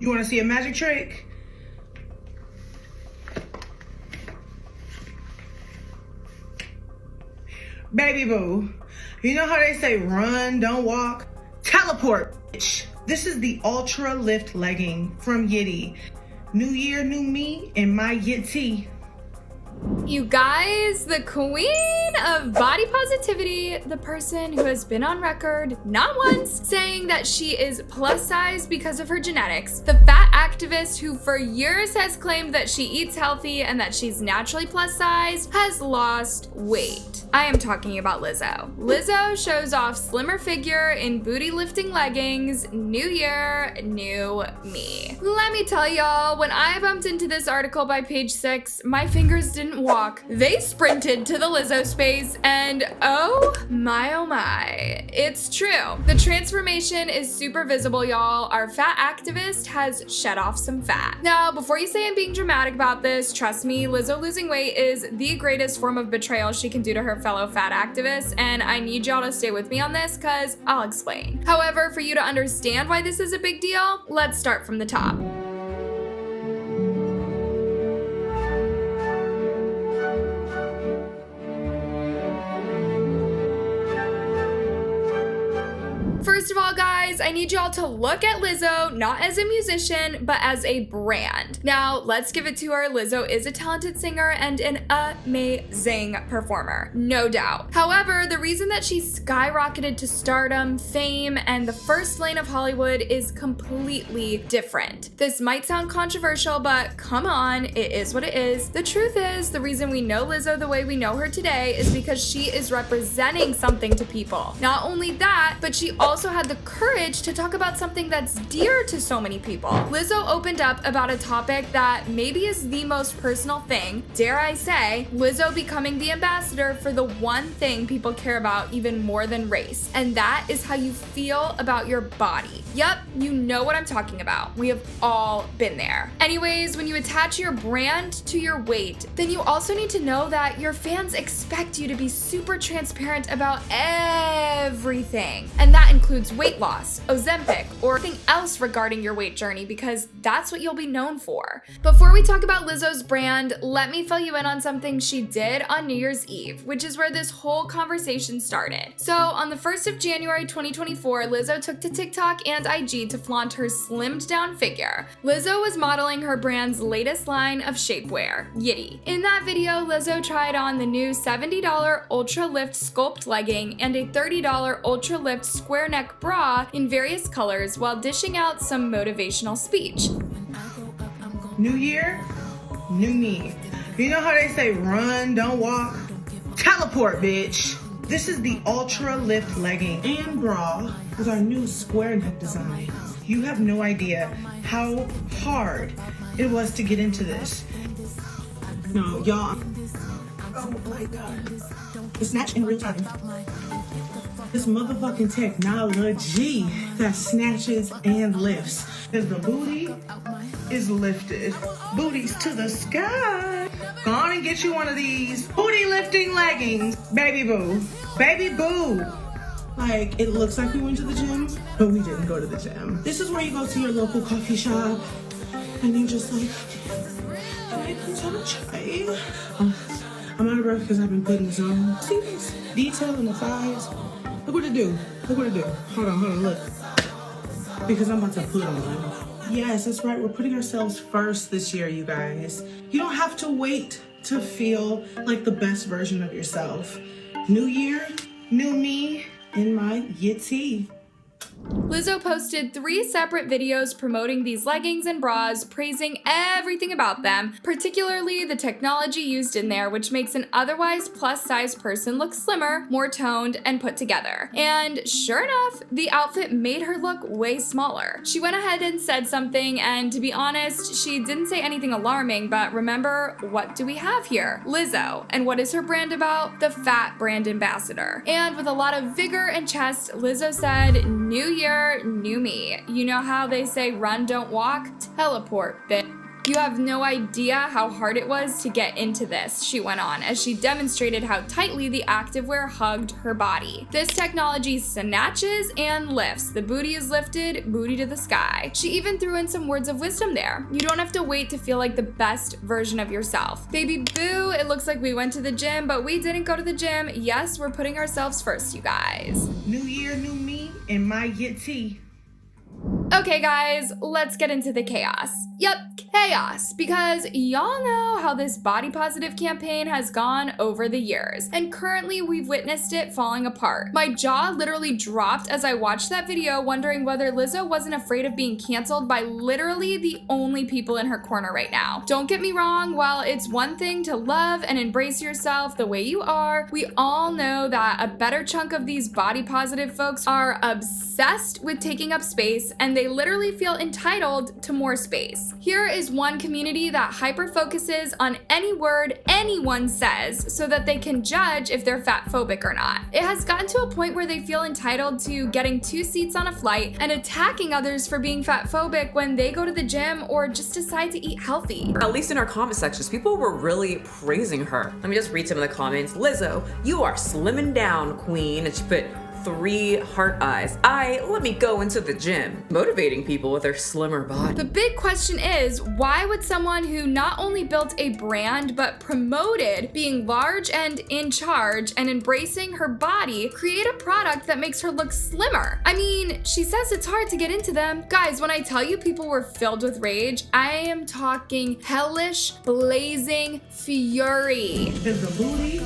You want to see a magic trick? Baby boo, you know how they say run, don't walk? Teleport, bitch. This is the Ultra Lift legging from Yitty. New year, new me, and my Yitty. You guys, the queen of body positivity, the person who has been on record not once saying that she is plus size because of her genetics, the fat activist who for years has claimed that she eats healthy and that she's naturally plus size, has lost weight. I am talking about Lizzo. Lizzo shows off slimmer figure in booty lifting leggings. New year, new me. Let me tell y'all, when I bumped into this article by page 6, my fingers didn't walk. They sprinted to the Lizzo space, and oh my, it's true. The transformation is super visible, y'all. Our fat activist has shed off some fat. Now, before you say I'm being dramatic about this, trust me, Lizzo losing weight is the greatest form of betrayal she can do to her fellow fat activists, and I need y'all to stay with me on this because I'll explain. However, for you to understand why this is a big deal, let's start from the top. First of all, guys, I need y'all to look at Lizzo not as a musician, but as a brand. Now, let's give it to her. Lizzo is a talented singer and an amazing performer, no doubt. However, the reason that she skyrocketed to stardom, fame, and the first lane of Hollywood is completely different. This might sound controversial, but come on, it is what it is. The truth is, the reason we know Lizzo the way we know her today is because she is representing something to people. Not only that, but she also had the courage to talk about something that's dear to so many people. Lizzo opened up about a topic that maybe is the most personal thing, dare I say, Lizzo becoming the ambassador for the one thing people care about even more than race, and that is how you feel about your body. Yep, you know what I'm talking about. We have all been there. Anyways, when you attach your brand to your weight, then you also need to know that your fans expect you to be super transparent about everything, and that includes weight loss, Ozempic, or anything else regarding your weight journey, because that's what you'll be known for. Before we talk about Lizzo's brand, let me fill you in on something she did on New Year's Eve, which is where this whole conversation started. So on the 1st of January 2024, Lizzo took to TikTok and IG to flaunt her slimmed down figure. Lizzo was modeling her brand's latest line of shapewear, Yitty. In that video, Lizzo tried on the new $70 Ultra Lift Sculpt legging and a $30 Ultra Lift square neck bra in various colors while dishing out some motivational speech. New year, new me. You know how they say run, don't walk? Teleport, bitch. This is the Ultra Lift legging and bra with our new square neck design. You have no idea how hard it was to get into this. No, y'all. Oh my God. The snatch in real time. This motherfucking technology that snatches and lifts. Because the booty is lifted. Booties to the sky. Go on and get you one of these booty lifting leggings. Baby boo. Baby boo. Like, it looks like we went to the gym, but we didn't go to the gym. This is where you go to your local coffee shop and you just like, can I please have a chai? I'm out of breath because I've been putting this on. See this detail in the thighs? Look what it do. Look what it do. Hold on, look. Because I'm about to put on. Yes, that's right. We're putting ourselves first this year, you guys. You don't have to wait to feel like the best version of yourself. New year, new me, in my Yitty. Lizzo posted 3 separate videos promoting these leggings and bras, praising everything about them, particularly the technology used in there, which makes an otherwise plus-size person look slimmer, more toned, and put together. And sure enough, the outfit made her look way smaller. She went ahead and said something, and to be honest, she didn't say anything alarming, but remember, what do we have here? Lizzo. And what is her brand about? The fat brand ambassador. And with a lot of vigor and chest, Lizzo said, "New year, new me. You know how they say run, don't walk? Teleport, bitch." You have no idea how hard it was to get into this, she went on, as she demonstrated how tightly the activewear hugged her body. This technology snatches and lifts. The booty is lifted, booty to the sky. She even threw in some words of wisdom there. You don't have to wait to feel like the best version of yourself. Baby boo, it looks like we went to the gym, but we didn't go to the gym. Yes, we're putting ourselves first, you guys. New year, new me, and my Yeti. Okay guys, let's get into the chaos. Yep, chaos, because y'all know how this body positive campaign has gone over the years, and currently we've witnessed it falling apart. My jaw literally dropped as I watched that video, wondering whether Lizzo wasn't afraid of being canceled by literally the only people in her corner right now. Don't get me wrong, while it's one thing to love and embrace yourself the way you are, we all know that a better chunk of these body positive folks are obsessed with taking up space, and they literally feel entitled to more space. Here is one community that hyper focuses on any word anyone says so that they can judge if they're fat phobic or not. It has gotten to a point where they feel entitled to getting 2 seats on a flight and attacking others for being fat phobic when they go to the gym or just decide to eat healthy. At least in our comment sections, people were really praising her. Let me just read some of the comments. Lizzo, you are slimming down, queen. And she put 3 heart eyes. Let me go into the gym. Motivating people with their slimmer body. The big question is, why would someone who not only built a brand but promoted being large and in charge and embracing her body create a product that makes her look slimmer? I mean, she says it's hard to get into them. Guys, when I tell you people were filled with rage, I am talking hellish, blazing fury. If the booty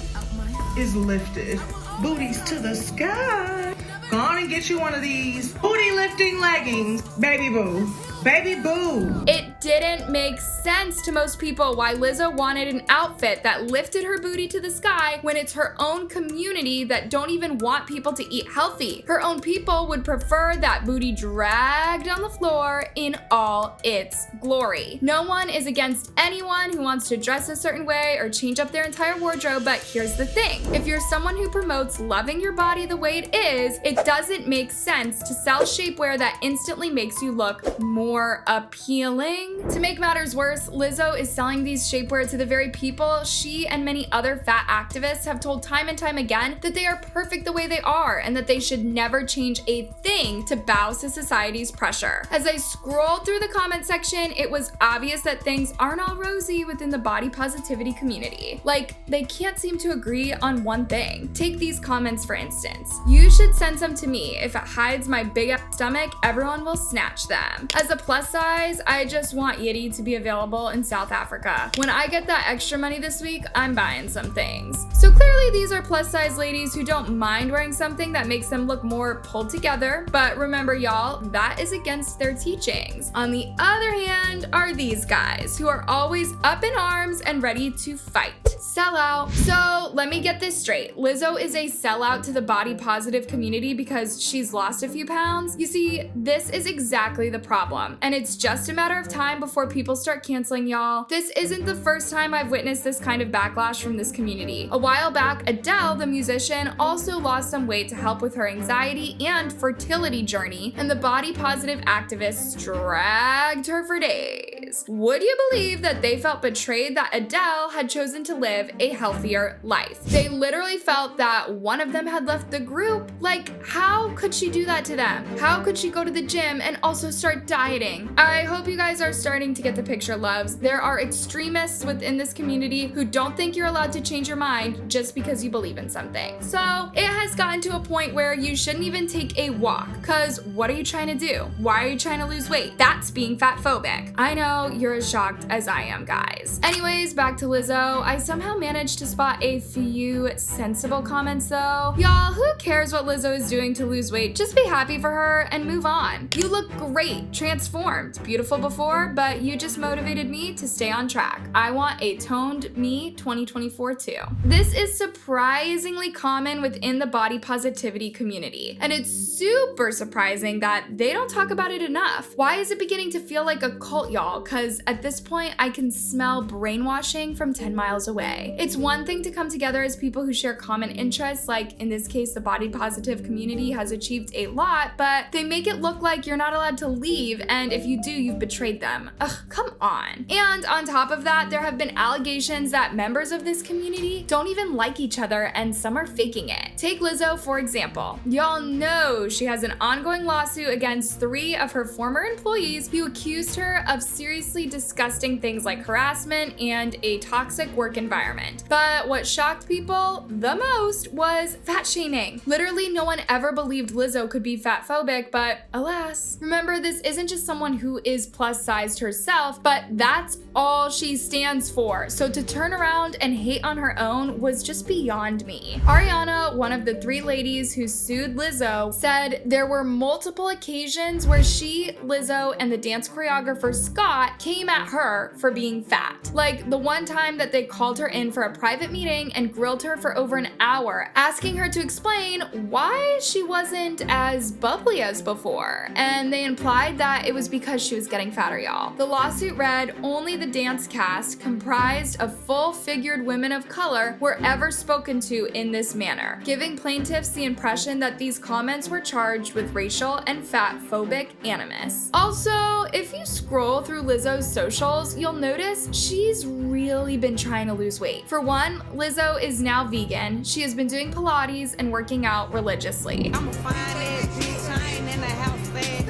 is lifted, booties to the sky. Go on and get you one of these booty lifting leggings, baby boo. Baby boo. It didn't make sense to most people why Lizzo wanted an outfit that lifted her booty to the sky when it's her own community that don't even want people to eat healthy. Her own people would prefer that booty dragged on the floor in all its glory. No one is against anyone who wants to dress a certain way or change up their entire wardrobe, but here's the thing. If you're someone who promotes loving your body the way it is, it doesn't make sense to sell shapewear that instantly makes you look more appealing. To make matters worse, Lizzo is selling these shapewear to the very people she and many other fat activists have told time and time again that they are perfect the way they are and that they should never change a thing to bow to society's pressure. As I scrolled through the comment section, it was obvious that things aren't all rosy within the body positivity community. Like, they can't seem to agree on one thing. Take these comments for instance. You should send some to me. If it hides my big ass stomach, everyone will snatch them. As a plus size, I just want Yeti to be available in South Africa. When I get that extra money this week, I'm buying some things. So clearly these are plus size ladies who don't mind wearing something that makes them look more pulled together, but remember y'all, that is against their teachings. On the other hand are these guys who are always up in arms and ready to fight. Sellout. So let me get this straight. Lizzo is a sellout to the body positive community because she's lost a few pounds? You see, this is exactly the problem. And it's just a matter of time before people start canceling y'all. This isn't the first time I've witnessed this kind of backlash from this community. A while back, Adele, the musician, also lost some weight to help with her anxiety and fertility journey, and the body positive activists dragged her for days. Would you believe that they felt betrayed that Adele had chosen to live a healthier life? They literally felt that one of them had left the group. Like, how could she do that to them? How could she go to the gym and also start dieting? I hope you guys are starting to get the picture, loves. There are extremists within this community who don't think you're allowed to change your mind just because you believe in something. So it has gotten to a point where you shouldn't even take a walk, cause what are you trying to do? Why are you trying to lose weight? That's being fat phobic. I know you're as shocked as I am, guys. Anyways, back to Lizzo. I somehow managed to spot a few sensible comments though. Y'all, who cares what Lizzo is doing to lose weight? Just be happy for her and move on. You look great, transformed, beautiful before, but you just motivated me to stay on track. I want a toned me 2024 too. This is surprisingly common within the body positivity community, and it's super surprising that they don't talk about it enough. Why is it beginning to feel like a cult, y'all? Cause at this point, I can smell brainwashing from 10 miles away. It's one thing to come together as people who share common interests, like in this case, the body positive community has achieved a lot, but they make it look like you're not allowed to leave, and if you do, you've betrayed betrayed them. Ugh, come on. And on top of that, there have been allegations that members of this community don't even like each other and some are faking it. Take Lizzo, for example. Y'all know she has an ongoing lawsuit against 3 of her former employees who accused her of seriously disgusting things like harassment and a toxic work environment. But what shocked people the most was fat shaming. Literally, no one ever believed Lizzo could be fat phobic, but alas. Remember, this isn't just someone who is plus sized herself, but that's all she stands for. So to turn around and hate on her own was just beyond me. Ariana, one of the 3 ladies who sued Lizzo, said there were multiple occasions where she, Lizzo, and the dance choreographer Scott came at her for being fat. Like the one time that they called her in for a private meeting and grilled her for over an hour, asking her to explain why she wasn't as bubbly as before. And they implied that it was because she was getting fatter, y'all. The lawsuit read, only the dance cast, comprised of full-figured women of color, were ever spoken to in this manner, giving plaintiffs the impression that these comments were charged with racial and fat-phobic animus. Also, if you scroll through Lizzo's socials, you'll notice she's really been trying to lose weight. For one, Lizzo is now vegan. She has been doing Pilates and working out religiously. I'm a fine ass bitch, I ain't in the house fast.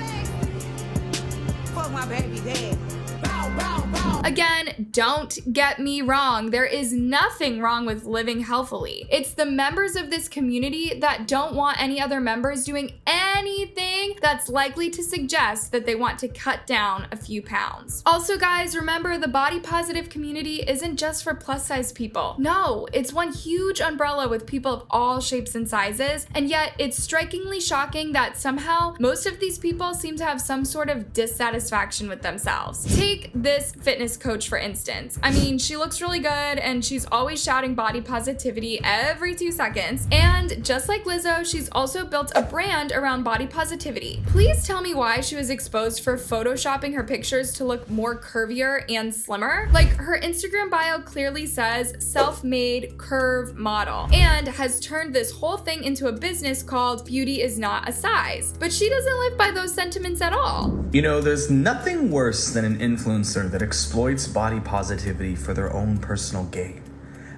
Fuck my baby dad. Bow, bow, bow. Again, don't get me wrong. There is nothing wrong with living healthily. It's the members of this community that don't want any other members doing anything that's likely to suggest that they want to cut down a few pounds. Also, guys, remember the body positive community isn't just for plus size people. No, it's one huge umbrella with people of all shapes and sizes, and yet it's strikingly shocking that somehow most of these people seem to have some sort of dissatisfaction with themselves. Take this fitness coach, for instance. I mean, she looks really good and she's always shouting body positivity every 2 seconds. And just like Lizzo, she's also built a brand around body positivity. Please tell me why she was exposed for photoshopping her pictures to look more curvier and slimmer. Like, her Instagram bio clearly says self-made curve model and has turned this whole thing into a business called Beauty is Not a Size. But she doesn't live by those sentiments at all. You know, there's nothing worse than an influencer that exploits body positivity for their own personal gain.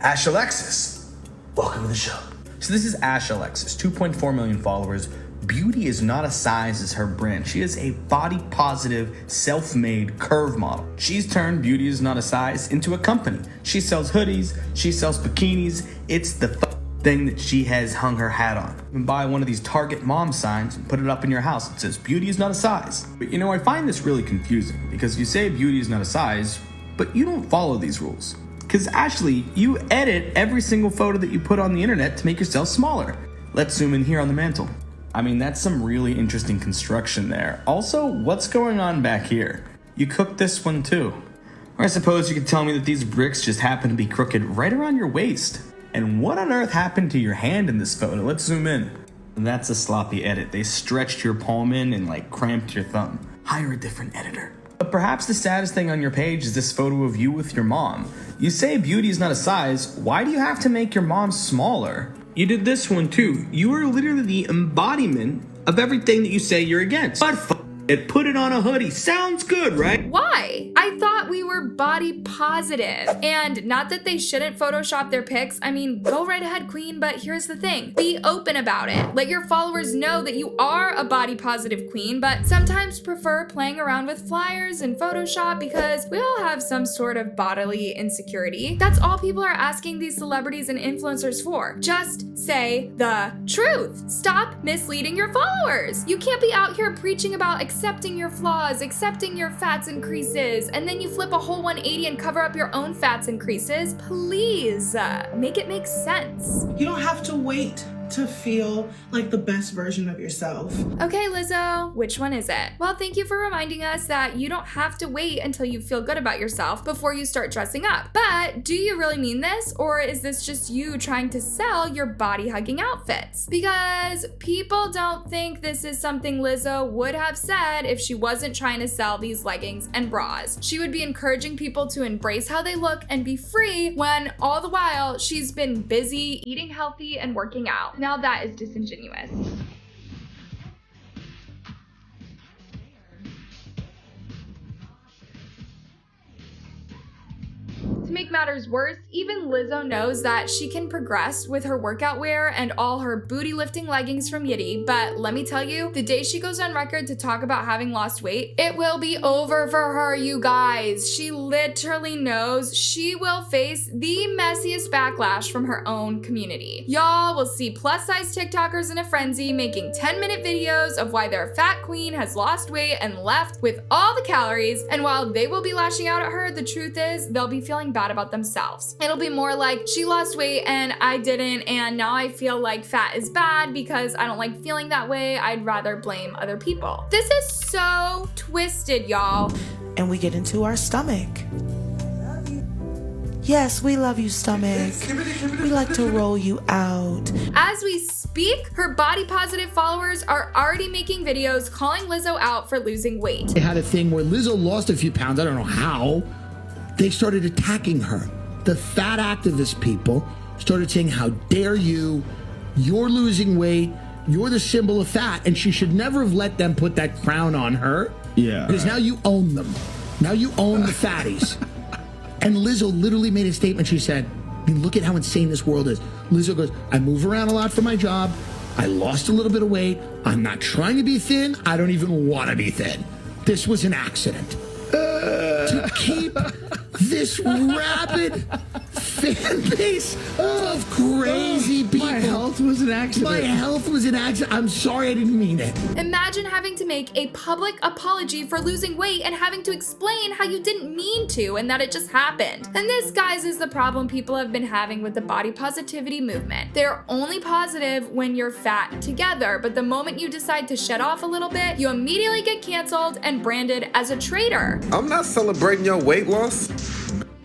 Ash Alexis, welcome to the show. So this is Ash Alexis, 2.4 million followers. Beauty is Not a Size is her brand. She is a body positive, self-made curve model. She's turned Beauty is Not a Size into a company. She sells hoodies, she sells bikinis. It's the thing that she has hung her hat on. You can buy one of these Target mom signs and put it up in your house. It says beauty is not a size. But you know, I find this really confusing because you say beauty is not a size, but you don't follow these rules. Because Ashley, you edit every single photo that you put on the internet to make yourself smaller. Let's zoom in here on the mantle. I mean, that's some really interesting construction there. Also, what's going on back here? You cooked this one too. Or I suppose you could tell me that these bricks just happen to be crooked right around your waist. And what on earth happened to your hand in this photo? Let's zoom in. That's a sloppy edit. They stretched your palm in and like cramped your thumb. Hire a different editor. But perhaps the saddest thing on your page is this photo of you with your mom. You say beauty is not a size. Why do you have to make your mom smaller? You did this one too. You are literally the embodiment of everything that you say you're against. But it, put it on a hoodie. Sounds good, right? Why? I thought we were body positive. And not that they shouldn't Photoshop their pics. I mean, go right ahead, queen, but here's the thing. Be open about it. Let your followers know that you are a body positive queen, but sometimes prefer playing around with flyers and Photoshop because we all have some sort of bodily insecurity. That's all people are asking these celebrities and influencers for. Just say the truth. Stop misleading your followers. You can't be out here preaching about accepting your flaws, accepting your fats and creases, and then you flip a whole 180 and cover up your own fats and creases. Please, make it make sense. You don't have to wait to feel like the best version of yourself. Okay, Lizzo, which one is it? Well, thank you for reminding us that you don't have to wait until you feel good about yourself before you start dressing up. But do you really mean this, or is this just you trying to sell your body-hugging outfits? Because people don't think this is something Lizzo would have said if she wasn't trying to sell these leggings and bras. She would be encouraging people to embrace how they look and be free when all the while she's been busy eating healthy and working out. Now that is disingenuous. To make matters worse, even Lizzo knows that she can progress with her workout wear and all her booty lifting leggings from Yitty, but let me tell you, the day she goes on record to talk about having lost weight, it will be over for her, you guys. She literally knows she will face the messiest backlash from her own community. Y'all will see plus-size TikTokers in a frenzy making 10-minute videos of why their fat queen has lost weight and left with all the calories, and while they will be lashing out at her, the truth is they'll be feeling bad about themselves. It'll be more like, she lost weight and I didn't, and now I feel like fat is bad because I don't like feeling that way. I'd rather blame other people. This is so twisted, y'all. And we get into our stomach. Yes, we love you, stomach. We like to roll you out. As we speak, her body positive followers are already making videos calling Lizzo out for losing weight. They had a thing where Lizzo lost a few pounds, I don't know how. They started attacking her. The fat activist people started saying, how dare you? You're losing weight. You're the symbol of fat. And she should never have let them put that crown on her. Yeah. Because now you own them. Now you own the fatties. And Lizzo literally made a statement. She said, I mean, look at how insane this world is. Lizzo goes, I move around a lot for my job. I lost a little bit of weight. I'm not trying to be thin. I don't even want to be thin. This was an accident. To keep this rabid fan base of crazy people. My health was an accident. My health was an accident. I'm sorry, I didn't mean it. Imagine having to make a public apology for losing weight and having to explain how you didn't mean to and that it just happened. And this, guys, is the problem people have been having with the body positivity movement. They're only positive when you're fat together, but the moment you decide to shed off a little bit, you immediately get canceled and branded as a traitor. I'm not celebrating your weight loss.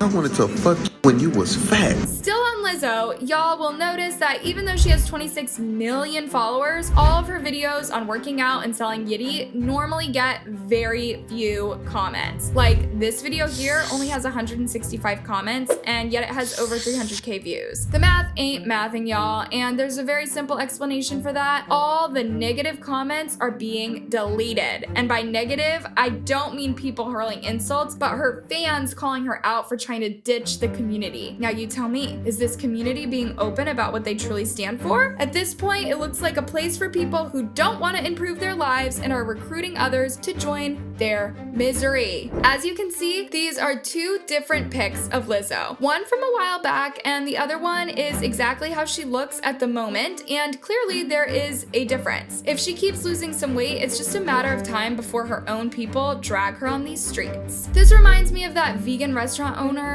I wanted to fuck you when you was fat. Still on Lizzo, y'all will notice that even though she has 26 million followers, all of her videos on working out and selling Yitty normally get very few comments. Like this video here only has 165 comments, and yet it has over 300k views. The math ain't mathing, y'all, and there's a very simple explanation for that. All the negative comments are being deleted. And by negative, I don't mean people hurling insults, but her fans calling her out for trying to ditch the community. Now you tell me, is this community being open about what they truly stand for? At this point, it looks like a place for people who don't want to improve their lives and are recruiting others to join their misery. As you can see, these are two different pics of Lizzo. One from a while back and the other one is exactly how she looks at the moment, and clearly there is a difference. If she keeps losing some weight, it's just a matter of time before her own people drag her on these streets. This reminds me of that vegan restaurant owner,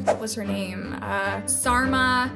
what was her name? Sarma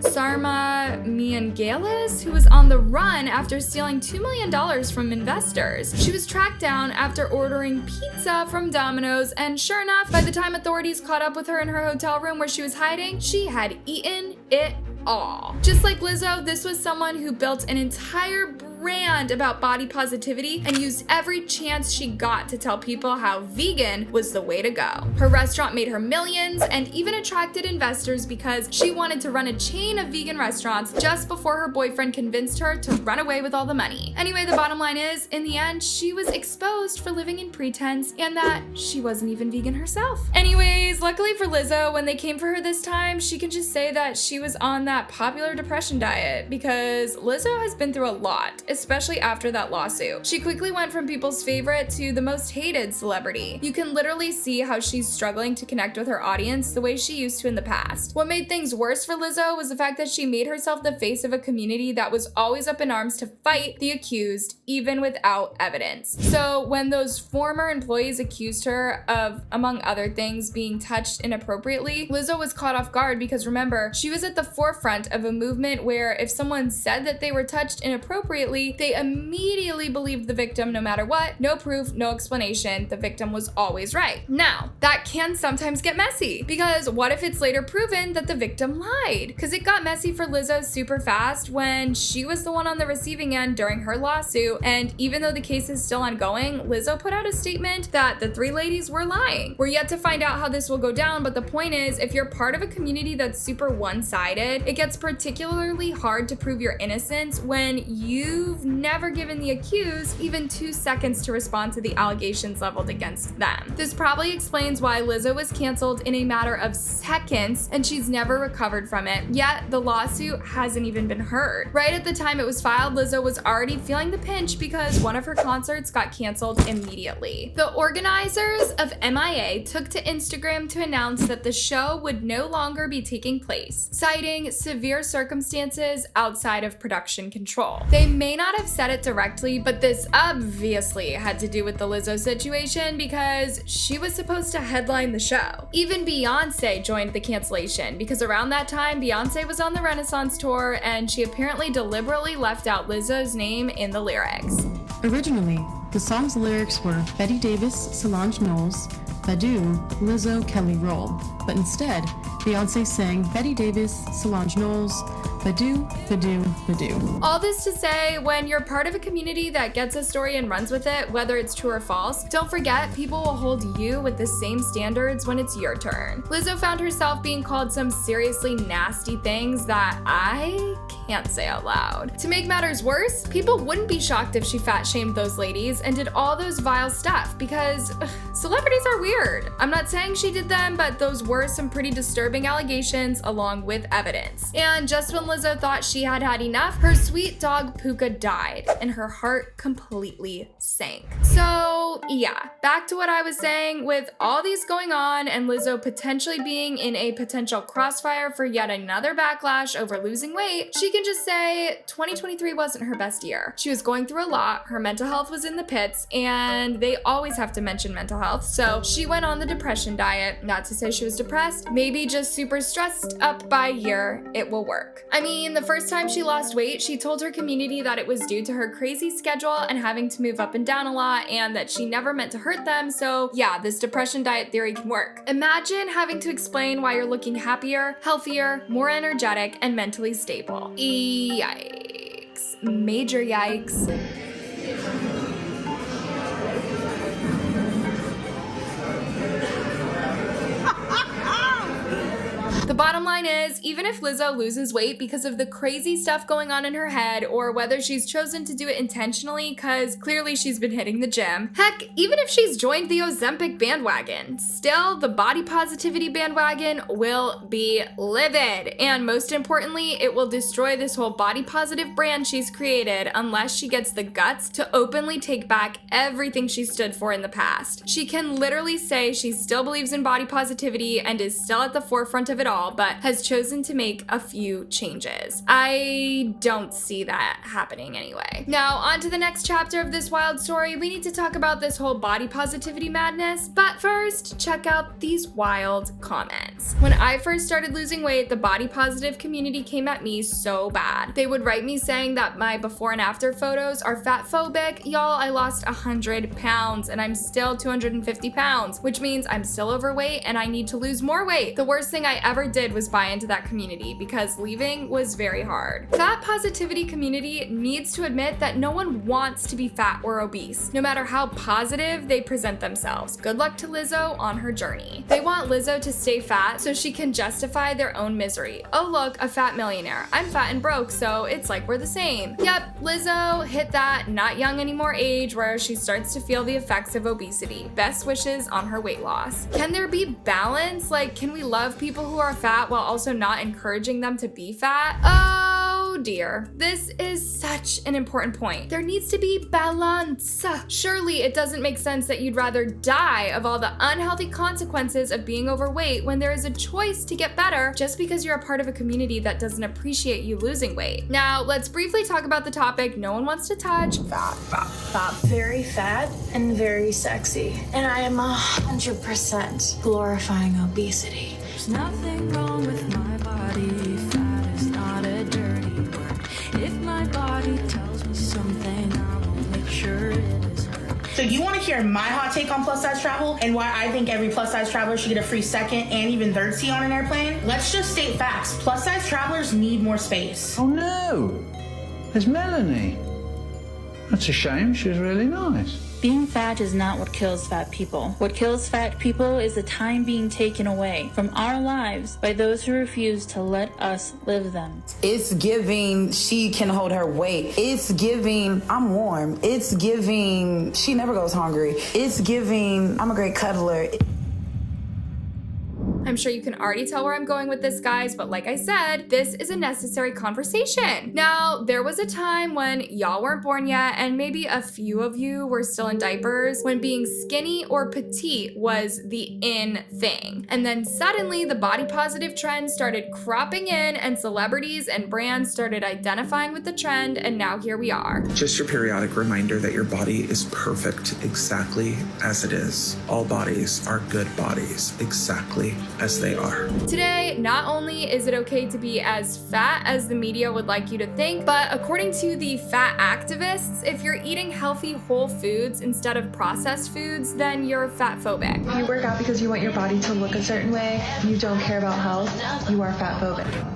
Miangalis, who was on the run after stealing $2 million from investors. She was tracked down after ordering pizza from Domino's, and sure enough, by the time authorities caught up with her in her hotel room where she was hiding, she had eaten it all. Just like Lizzo, this was someone who built an entire brand about body positivity and used every chance she got to tell people how vegan was the way to go. Her restaurant made her millions and even attracted investors because she wanted to run a chain of vegan restaurants just before her boyfriend convinced her to run away with all the money. Anyway, the bottom line is, in the end, she was exposed for living in pretense and that she wasn't even vegan herself. Anyways, luckily for Lizzo, when they came for her this time, she can just say that she was on that popular depression diet, because Lizzo has been through a lot, especially after that lawsuit. She quickly went from people's favorite to the most hated celebrity. You can literally see how she's struggling to connect with her audience the way she used to in the past. What made things worse for Lizzo was the fact that she made herself the face of a community that was always up in arms to fight the accused, even without evidence. So when those former employees accused her of, among other things, being touched inappropriately, Lizzo was caught off guard because, remember, she was at the forefront of a movement where if someone said that they were touched inappropriately, they immediately believed the victim no matter what. No proof, no explanation. The victim was always right. Now, that can sometimes get messy, because what if it's later proven that the victim lied? Because it got messy for Lizzo super fast when she was the one on the receiving end during her lawsuit, and even though the case is still ongoing, Lizzo put out a statement that the three ladies were lying. We're yet to find out how this will go down, but the point is, if you're part of a community that's super one-sided, it gets particularly hard to prove your innocence when you who've never given the accused even 2 seconds to respond to the allegations leveled against them. This probably explains why Lizzo was canceled in a matter of seconds and she's never recovered from it, yet the lawsuit hasn't even been heard. Right at the time it was filed, Lizzo was already feeling the pinch because one of her concerts got canceled immediately. The organizers of MIA took to Instagram to announce that the show would no longer be taking place, citing severe circumstances outside of production control. They may not have said it directly, but this obviously had to do with the Lizzo situation because she was supposed to headline the show. Even Beyonce joined the cancellation because around that time, Beyonce was on the Renaissance tour and she apparently deliberately left out Lizzo's name in the lyrics. Originally, the song's lyrics were Betty Davis, Solange Knowles, Badu, Lizzo, Kelly Roll, but instead, Beyonce sang Betty Davis, Solange Knowles, Badu, Badu, Badu. All this to say, when you're part of a community that gets a story and runs with it, whether it's true or false, don't forget people will hold you with the same standards when it's your turn. Lizzo found herself being called some seriously nasty things that I can't say out loud. To make matters worse, people wouldn't be shocked if she fat shamed those ladies and did all those vile stuff because celebrities are weird. I'm not saying she did them, but those were some pretty disturbing allegations along with evidence. And just when Lizzo thought she had had enough, her sweet dog Puka died and her heart completely sank. So yeah, back to what I was saying, with all these going on and Lizzo potentially being in a potential crossfire for yet another backlash over losing weight, she can just say 2023 wasn't her best year. She was going through a lot, her mental health was in the pits, and they always have to mention mental health, so she went on the depression diet. Not to say she was depressed, maybe just super stressed up by a year. It will work. I mean, the first time she lost weight, she told her community that it was due to her crazy schedule and having to move up and down a lot, and that she never meant to hurt them, so yeah, this depression diet theory can work. Imagine having to explain why you're looking happier, healthier, more energetic, and mentally stable. Yikes. Major yikes. The bottom line is, even if Lizzo loses weight because of the crazy stuff going on in her head, or whether she's chosen to do it intentionally because clearly she's been hitting the gym, heck, even if she's joined the Ozempic bandwagon, still the body positivity bandwagon will be livid. And most importantly, it will destroy this whole body positive brand she's created unless she gets the guts to openly take back everything she stood for in the past. She can literally say she still believes in body positivity and is still at the forefront of it all, but has chosen to make a few changes. I don't see that happening anyway. Now, on to the next chapter of this wild story. We need to talk about this whole body positivity madness, but first, check out these wild comments. When I first started losing weight, the body positive community came at me so bad. They would write me saying that my before and after photos are fat phobic. Y'all, I lost 100 pounds and I'm still 250 pounds, which means I'm still overweight and I need to lose more weight. The worst thing I ever did was buy into that community because leaving was very hard. Fat positivity community needs to admit that no one wants to be fat or obese, no matter how positive they present themselves. Good luck to Lizzo on her journey. They want Lizzo to stay fat so she can justify their own misery. Oh look, a fat millionaire. I'm fat and broke, so it's like we're the same. Yep, Lizzo hit that not young anymore age where she starts to feel the effects of obesity. Best wishes on her weight loss. Can there be balance? Like, can we love people who are fat while also not encouraging them to be fat? Oh dear. This is such an important point. There needs to be balance. Surely it doesn't make sense that you'd rather die of all the unhealthy consequences of being overweight when there is a choice to get better just because you're a part of a community that doesn't appreciate you losing weight. Now, let's briefly talk about the topic no one wants to touch. Fat. Very fat and very sexy. And I am 100% glorifying obesity. There's nothing wrong with my body. Fat is not a dirty word. If my body tells me something, I will make sure it is heard. So you want to hear my hot take on plus size travel and why I think every plus size traveler should get a free second and even third seat on an airplane? Let's just state facts. Plus size travelers need more space. Oh no, there's Melanie. That's a shame, she was really nice. Being fat is not what kills fat people. What kills fat people is the time being taken away from our lives by those who refuse to let us live them. It's giving she can hold her weight. It's giving I'm warm. It's giving she never goes hungry. It's giving I'm a great cuddler. I'm sure you can already tell where I'm going with this, guys, but like I said, this is a necessary conversation. Now, there was a time when y'all weren't born yet, and maybe a few of you were still in diapers, when being skinny or petite was the in thing. And then suddenly the body positive trend started cropping in, and celebrities and brands started identifying with the trend, and now here we are. Just your periodic reminder that your body is perfect exactly as it is. All bodies are good bodies exactly as they are. Today, not only is it okay to be as fat as the media would like you to think, but according to the fat activists, if you're eating healthy whole foods instead of processed foods, then you're fat phobic. If you work out because you want your body to look a certain way, you don't care about health, you are fat phobic.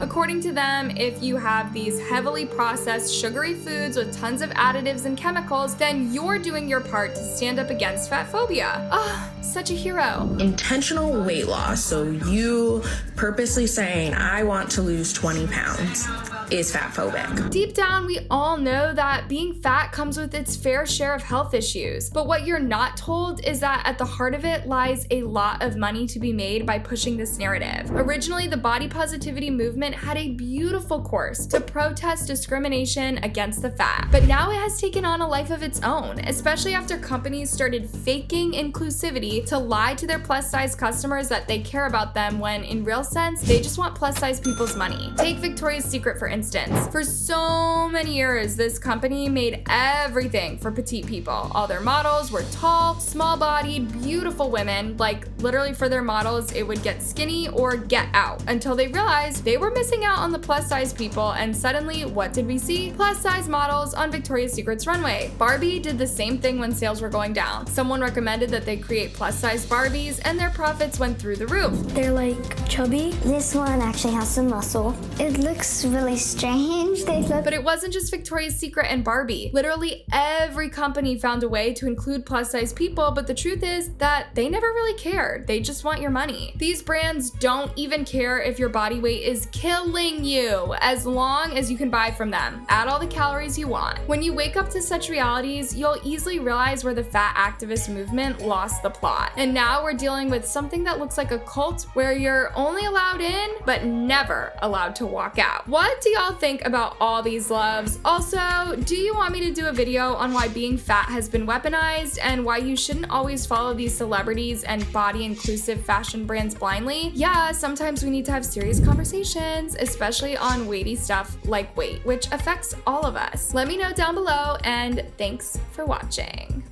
According to them, if you have these heavily processed sugary foods with tons of additives and chemicals, then you're doing your part to stand up against fat phobia. Ah, such a hero. Intentional weight loss, so you purposely saying, I want to lose 20 pounds, is fat phobic. Deep down, we all know that being fat comes with its fair share of health issues. But what you're not told is that at the heart of it lies a lot of money to be made by pushing this narrative. Originally, the body positivity movement had a beautiful course to protest discrimination against the fat. But now it has taken on a life of its own, especially after companies started faking inclusivity to lie to their plus size customers that they care about them when in real sense, they just want plus size people's money. Take Victoria's Secret for instance. For so many years, this company made everything for petite people. All their models were tall, small-bodied, beautiful women. Like literally for their models, it would get skinny or get out until they realized they were missing out on the plus size people, and suddenly what did we see? Plus size models on Victoria's Secret's runway. Barbie did the same thing when sales were going down. Someone recommended that they create plus size Barbies and their profits went through the roof. They're like chubby. This one actually has some muscle. It looks really strange. But it wasn't just Victoria's Secret and Barbie. Literally every company found a way to include plus size people, but the truth is that they never really cared. They just want your money. These brands don't even care if your body weight is killing you, as long as you can buy from them. Add all the calories you want. When you wake up to such realities, you'll easily realize where the fat activist movement lost the plot. And now we're dealing with something that looks like a cult where you're only allowed in, but never allowed to walk out. What do y'all think about all these loves? Also, do you want me to do a video on why being fat has been weaponized and why you shouldn't always follow these celebrities and body inclusive fashion brands blindly? Yeah, sometimes we need to have serious conversations, especially on weighty stuff like weight, which affects all of us. Let me know down below, and thanks for watching.